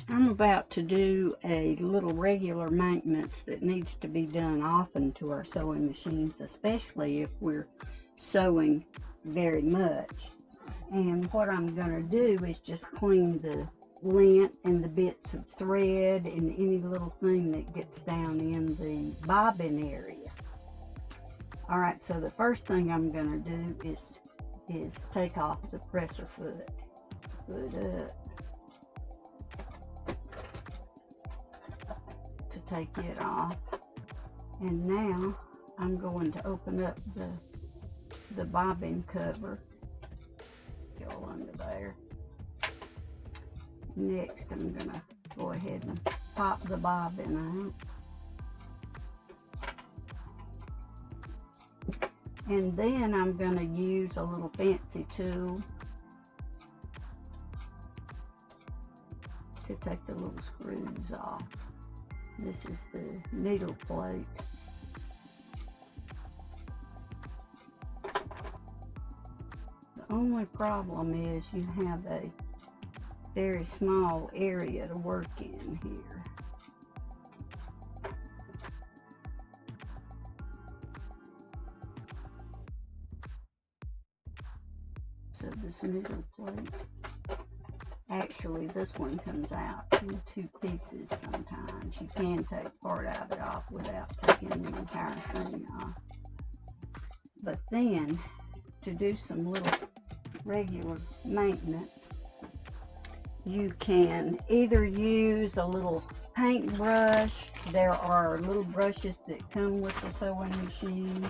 I'm about to do a little regular maintenance that needs to be done often to our sewing machines, especially if we're sewing very much. And what I'm going to do is just clean the lint and the bits of thread and any little thing that gets down in the bobbin area. Alright, so the first thing I'm going to do is take off the presser foot up to take it off. And now I'm going to open up the bobbin cover. Go under there. Next, I'm going to go ahead and pop the bobbin out. And then I'm going to use a little fancy tool to take the little screws off. This is the needle plate. The only problem is you have a very small area to work in here. So this needle plate, actually this one comes out in two pieces sometimes. You can take part of it off without taking the entire thing off. But then, to do some little regular maintenance, you can either use a little paintbrush. There are little brushes that come with the sewing machines,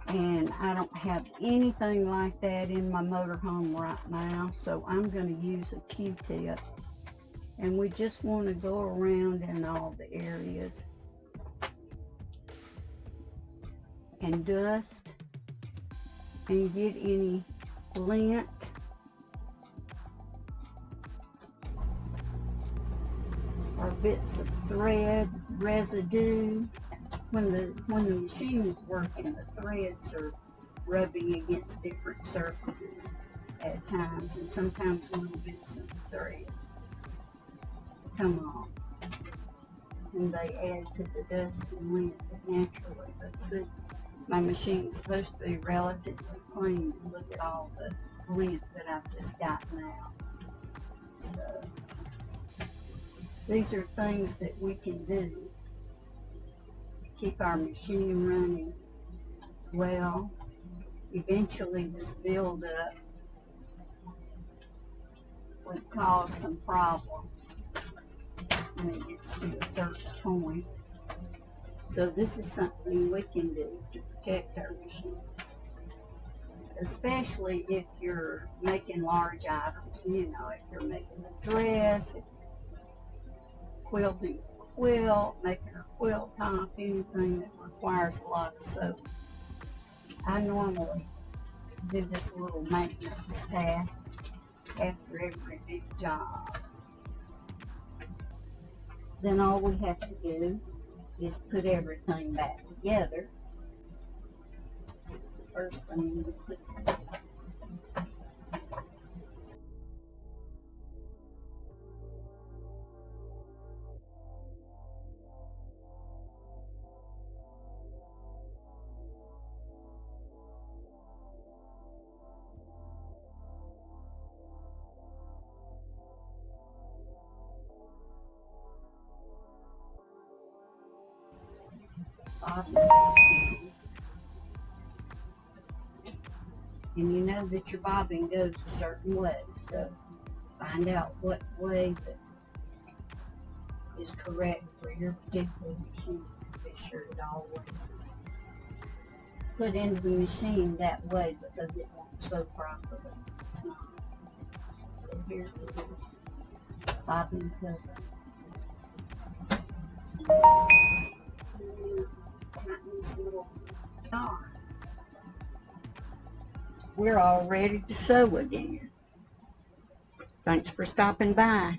and I don't have anything like that in my motorhome right now, so I'm going to use a Q-tip, and we just want to go around in all the areas and dust and get any lint or bits of thread residue. When the machine is working, the threads are rubbing against different surfaces at times, and sometimes little bits of the thread come off, and they add to the dust and lint naturally. But see, my machine's supposed to be relatively clean. Look at all the lint that I've just gotten out. So these are things that we can do to keep our machine running well. Eventually this buildup would cause some problems when it gets to a certain point. So this is something we can do to protect our machines, especially if you're making large items. You know, if you're making a dress, if quilting a quilt, making a quilt top, anything that requires a lot of soap. I normally do this little maintenance task after every big job. Then all we have to do is put everything back together. So the first thing we put bobbin back in. And you know that your bobbin goes a certain way, so find out what way that is correct for your particular machine. Be sure it always is put into the machine that way, because it won't sew properly. It's not. So here's the little bobbin cover. This little knot. We're all ready to sew again. Thanks for stopping by.